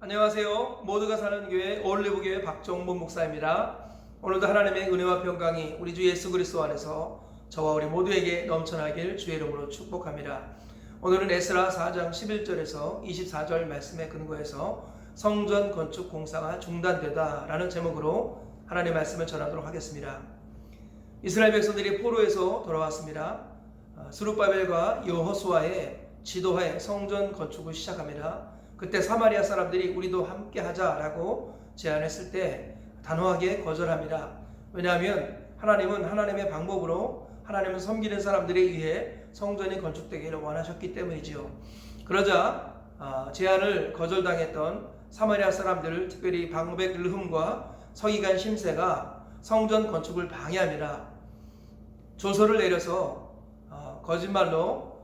안녕하세요. 모두가 사는 교회 올리브교회 박정문 목사입니다. 오늘도 하나님의 은혜와 평강이 우리 주 예수 그리스도 안에서 저와 우리 모두에게 넘쳐나길 주의 이름으로 축복합니다. 오늘은 에스라 4장 11절에서 24절 말씀에 근거해서 성전 건축 공사가 중단되다 라는 제목으로 하나님의 말씀을 전하도록 하겠습니다. 이스라엘 백성들이 포로에서 돌아왔습니다. 스룹바벨과 여호수아의 지도하에 성전 건축을 시작합니다. 그때 사마리아 사람들이 우리도 함께 하자라고 제안했을 때 단호하게 거절합니다. 왜냐하면 하나님은 하나님의 방법으로 하나님을 섬기는 사람들에 의해 성전이 건축되기를 원하셨기 때문이지요. 그러자 제안을 거절당했던 사마리아 사람들을 특별히 방백 르흠과 서기관 심세가 성전 건축을 방해합니다. 조서를 내려서 거짓말로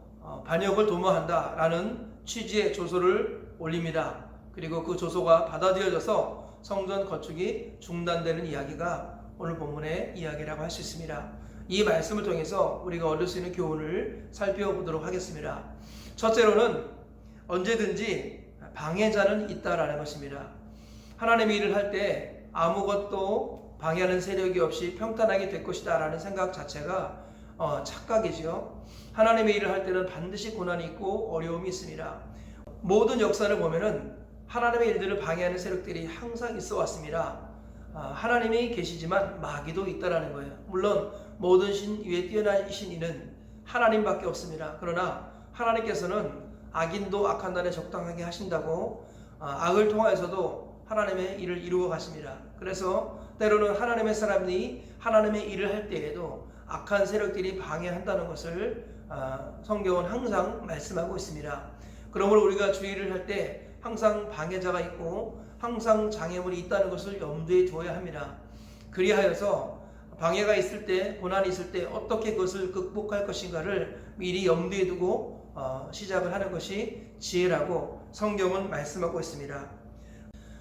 반역을 도모한다라는 취지의 조서를 올립니다. 그리고 그 조서가 받아들여져서 성전 건축이 중단되는 이야기가 오늘 본문의 이야기라고 할 수 있습니다. 이 말씀을 통해서 우리가 얻을 수 있는 교훈을 살펴보도록 하겠습니다. 첫째로는 언제든지 방해자는 있다라는 것입니다. 하나님의 일을 할 때 아무것도 방해하는 세력이 없이 평탄하게 될 것이다 라는 생각 자체가 착각이죠. 하나님의 일을 할 때는 반드시 고난이 있고 어려움이 있습니다. 모든 역사를 보면은 하나님의 일들을 방해하는 세력들이 항상 있어 왔습니다. 하나님이 계시지만 마귀도 있다라는 거예요. 물론 모든 신 위에 뛰어나신 이는 하나님밖에 없습니다. 그러나 하나님께서는 악인도 악한 날에 적당하게 하신다고 악을 통하여서도 하나님의 일을 이루어 가십니다. 그래서 때로는 하나님의 사람이 하나님의 일을 할 때에도 악한 세력들이 방해한다는 것을 성경은 항상 말씀하고 있습니다. 그러므로 우리가 주의를 할 때 항상 방해자가 있고 항상 장애물이 있다는 것을 염두에 두어야 합니다. 그리하여서 방해가 있을 때, 고난이 있을 때 어떻게 그것을 극복할 것인가를 미리 염두에 두고 시작을 하는 것이 지혜라고 성경은 말씀하고 있습니다.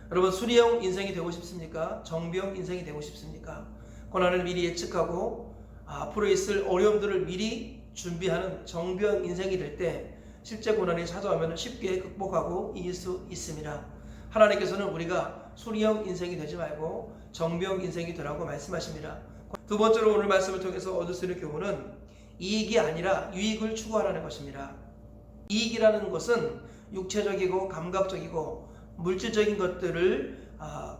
여러분, 수리형 인생이 되고 싶습니까? 정비형 인생이 되고 싶습니까? 고난을 미리 예측하고 앞으로 있을 어려움들을 미리 준비하는 정비형 인생이 될 때 실제 고난이 찾아오면 쉽게 극복하고 이길 수 있습니다. 하나님께서는 우리가 수리형 인생이 되지 말고 정비형 인생이 되라고 말씀하십니다. 두 번째로 오늘 말씀을 통해서 얻을 수 있는 교훈은 이익이 아니라 유익을 추구하라는 것입니다. 이익이라는 것은 육체적이고 감각적이고 물질적인 것들을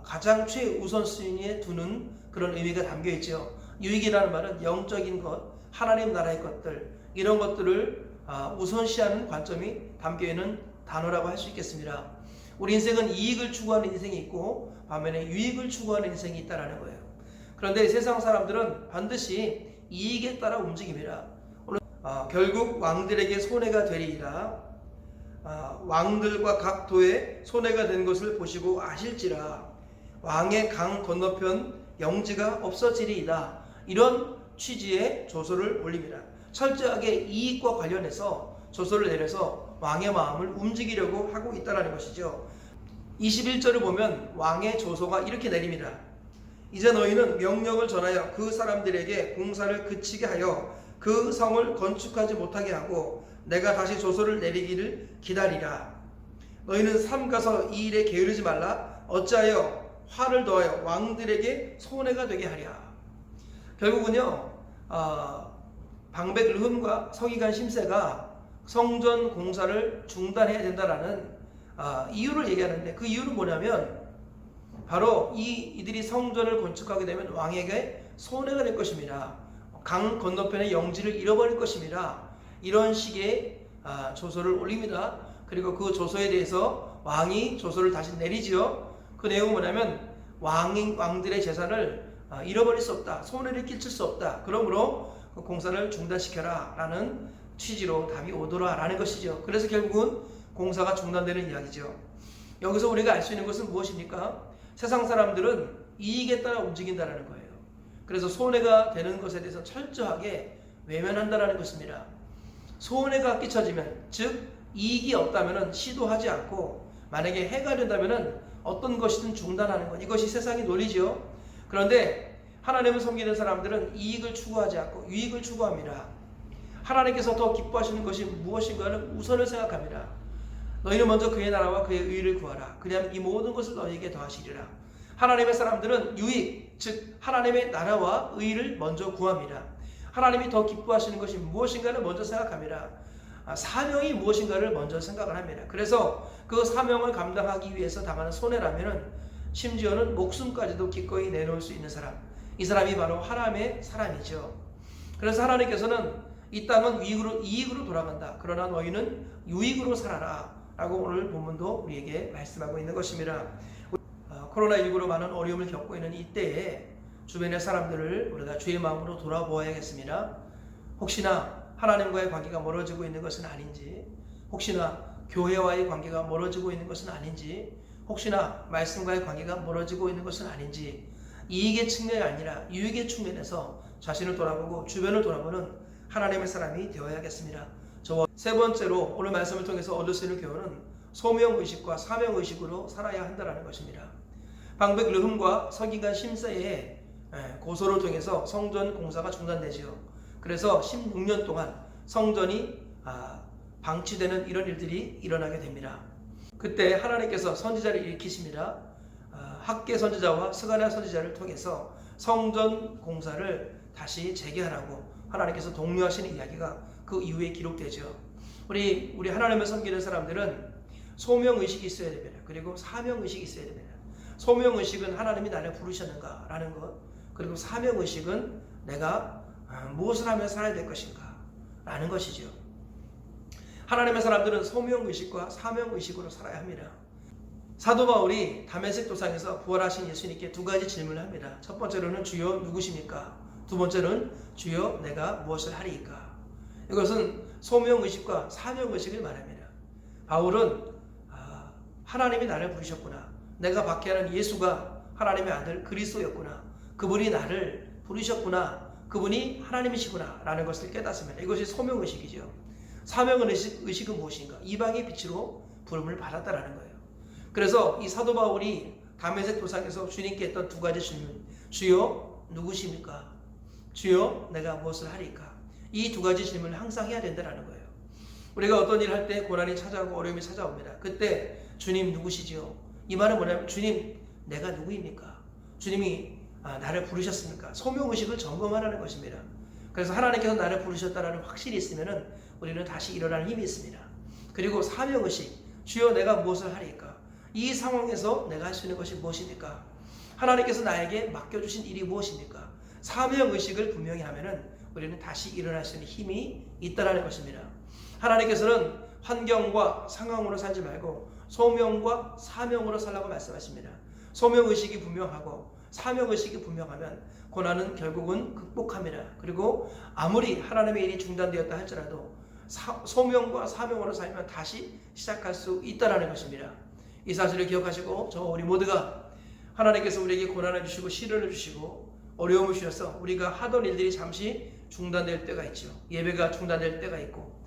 가장 최우선순위에 두는 그런 의미가 담겨 있죠. 유익이라는 말은 영적인 것, 하나님 나라의 것들, 이런 것들을 우선시하는 관점이 담겨있는 단어라고 할 수 있겠습니다. 우리 인생은 이익을 추구하는 인생이 있고 반면에 유익을 추구하는 인생이 있다는 거예요. 그런데 세상 사람들은 반드시 이익에 따라 움직입니다. 결국 왕들에게 손해가 되리이다. 왕들과 각 도에 손해가 된 것을 보시고 아실지라 왕의 강 건너편 영지가 없어지리이다. 이런 취지의 조서를 올립니다. 철저하게 이익과 관련해서 조서를 내려서 왕의 마음을 움직이려고 하고 있다는 것이죠. 21절을 보면 왕의 조서가 이렇게 내립니다. 이제 너희는 명령을 전하여 그 사람들에게 공사를 그치게 하여 그 성을 건축하지 못하게 하고 내가 다시 조서를 내리기를 기다리라. 너희는 삼가서 이 일에 게으르지 말라. 어찌하여 화를 더하여 왕들에게 손해가 되게 하랴. 결국은요, 방백 르흠과 서기관 심세가 성전 공사를 중단해야 된다라는 이유를 얘기하는데, 그 이유는 뭐냐면 바로 이들이 성전을 건축하게 되면 왕에게 손해가 될 것입니다. 강 건너편의 영지를 잃어버릴 것입니다. 이런 식의 조서를 올립니다. 그리고 그 조서에 대해서 왕이 조서를 다시 내리지요. 그 내용은 뭐냐면 왕들의 재산을 잃어버릴 수 없다, 손해를 끼칠 수 없다, 그러므로 그 공사를 중단시켜라 라는 취지로 답이 오더라 라는 것이죠. 그래서 결국은 공사가 중단되는 이야기죠. 여기서 우리가 알 수 있는 것은 무엇입니까? 세상 사람들은 이익에 따라 움직인다는 거예요. 그래서 손해가 되는 것에 대해서 철저하게 외면한다는 것입니다. 손해가 끼쳐지면, 즉 이익이 없다면 시도하지 않고 만약에 해가 된다면 어떤 것이든 중단하는 것, 이것이 세상의 논리죠. 그런데 하나님을 섬기는 사람들은 이익을 추구하지 않고 유익을 추구합니다. 하나님께서 더 기뻐하시는 것이 무엇인가를 우선을 생각합니다. 너희는 먼저 그의 나라와 그의 의를 구하라. 그리하면 이 모든 것을 너희에게 더하시리라. 하나님의 사람들은 유익, 즉 하나님의 나라와 의를 먼저 구합니다. 하나님이 더 기뻐하시는 것이 무엇인가를 먼저 생각합니다. 사명이 무엇인가를 먼저 생각을 합니다. 그래서 그 사명을 감당하기 위해서 당하는 손해라면은 심지어는 목숨까지도 기꺼이 내놓을 수 있는 사람, 이 사람이 바로 하나님의 사람이죠. 그래서 하나님께서는 이 땅은 이익으로 돌아간다. 그러나 너희는 유익으로 살아라 라고 오늘 본문도 우리에게 말씀하고 있는 것입니다. 코로나19로 많은 어려움을 겪고 있는 이때에 주변의 사람들을 우리가 주의 마음으로 돌아보아야겠습니다. 혹시나 하나님과의 관계가 멀어지고 있는 것은 아닌지, 혹시나 교회와의 관계가 멀어지고 있는 것은 아닌지, 혹시나 말씀과의 관계가 멀어지고 있는 것은 아닌지, 이익의 측면이 아니라 유익의 측면에서 자신을 돌아보고 주변을 돌아보는 하나님의 사람이 되어야겠습니다. 저와 세 번째로 오늘 말씀을 통해서 얻을 수 있는 교훈은 소명의식과 사명의식으로 살아야 한다는 것입니다. 방백 르흠과 서기관 심세의 고소를 통해서 성전 공사가 중단되지요. 그래서 16년 동안 성전이 방치되는 이런 일들이 일어나게 됩니다. 그때 하나님께서 선지자를 일으키십니다. 학계 선지자와 스가랴 선지자를 통해서 성전 공사를 다시 재개하라고 하나님께서 독려하시는 이야기가 그 이후에 기록되죠. 우리 하나님을 섬기는 사람들은 소명의식이 있어야 됩니다. 그리고 사명의식이 있어야 됩니다. 소명의식은 하나님이 나를 부르셨는가 라는 것, 그리고 사명의식은 내가 무엇을 하며 살아야 될 것인가 라는 것이죠. 하나님의 사람들은 소명의식과 사명의식으로 살아야 합니다. 사도 바울이 다메섹 도상에서 부활하신 예수님께 두 가지 질문을 합니다. 첫 번째로는 주여 누구십니까? 두 번째는 주여 내가 무엇을 하리이까? 이것은 소명의식과 사명의식을 말합니다. 바울은 하나님이 나를 부르셨구나. 내가 박해하는 예수가 하나님의 아들 그리스도였구나. 그분이 나를 부르셨구나. 그분이 하나님이시구나 라는 것을 깨닫습니다. 이것이 소명의식이죠. 사명의식은 무엇인가? 이방의 빛으로 부름을 받았다라는 거예요. 그래서 이 사도 바울이 다메섹 도상에서 주님께 했던 두 가지 질문, 주여 누구십니까? 주여 내가 무엇을 하리까? 이 두 가지 질문을 항상 해야 된다는 거예요. 우리가 어떤 일을 할 때 고난이 찾아오고 어려움이 찾아옵니다. 그때 주님 누구시지요? 이 말은 뭐냐면 주님 내가 누구입니까? 주님이 나를 부르셨습니까? 소명의식을 점검하라는 것입니다. 그래서 하나님께서 나를 부르셨다는 확실히 있으면 우리는 다시 일어나는 힘이 있습니다. 그리고 사명의식, 주여 내가 무엇을 하리까? 이 상황에서 내가 할 수 있는 것이 무엇입니까? 하나님께서 나에게 맡겨주신 일이 무엇입니까? 사명의식을 분명히 하면 우리는 다시 일어날 수 있는 힘이 있다는 것입니다. 하나님께서는 환경과 상황으로 살지 말고 소명과 사명으로 살라고 말씀하십니다. 소명의식이 분명하고 사명의식이 분명하면 고난은 결국은 극복합니다. 그리고 아무리 하나님의 일이 중단되었다 할지라도 소명과 사명으로 살면 다시 시작할 수 있다는 것입니다. 이 사실을 기억하시고 우리 모두가 하나님께서 우리에게 고난을 주시고 시련을 주시고 어려움을 주셔서 우리가 하던 일들이 잠시 중단될 때가 있죠. 예배가 중단될 때가 있고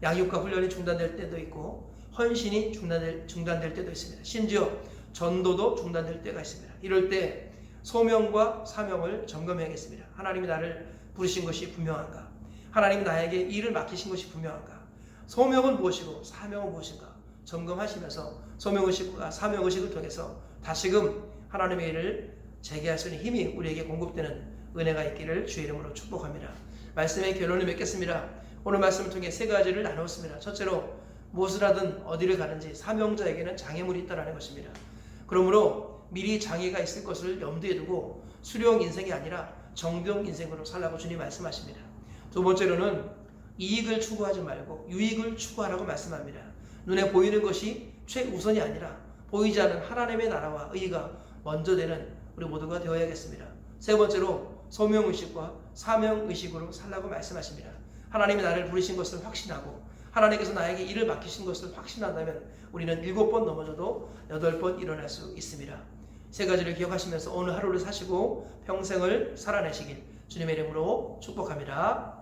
양육과 훈련이 중단될 때도 있고 헌신이 중단될 때도 있습니다. 심지어 전도도 중단될 때가 있습니다. 이럴 때 소명과 사명을 점검해야겠습니다. 하나님이 나를 부르신 것이 분명한가? 하나님이 나에게 일을 맡기신 것이 분명한가? 소명은 무엇이고 사명은 무엇인가? 점검하시면서 소명의식과 사명의식을 통해서 다시금 하나님의 일을 재개할 수 있는 힘이 우리에게 공급되는 은혜가 있기를 주의 이름으로 축복합니다. 말씀의 결론을 맺겠습니다. 오늘 말씀을 통해 세 가지를 나누었습니다. 첫째로 무엇을 하든 어디를 가든지 사명자에게는 장애물이 있다는 것입니다. 그러므로 미리 장애가 있을 것을 염두에 두고 수령 인생이 아니라 정병 인생으로 살라고 주님 말씀하십니다. 두 번째로는 이익을 추구하지 말고 유익을 추구하라고 말씀합니다. 눈에 보이는 것이 최우선이 아니라 보이지 않는 하나님의 나라와 의가 먼저 되는 우리 모두가 되어야겠습니다. 세 번째로 소명의식과 사명의식으로 살라고 말씀하십니다. 하나님이 나를 부르신 것을 확신하고 하나님께서 나에게 일을 맡기신 것을 확신한다면 우리는 7번 넘어져도 8번 일어날 수 있습니다. 세 가지를 기억하시면서 오늘 하루를 사시고 평생을 살아내시길 주님의 이름으로 축복합니다.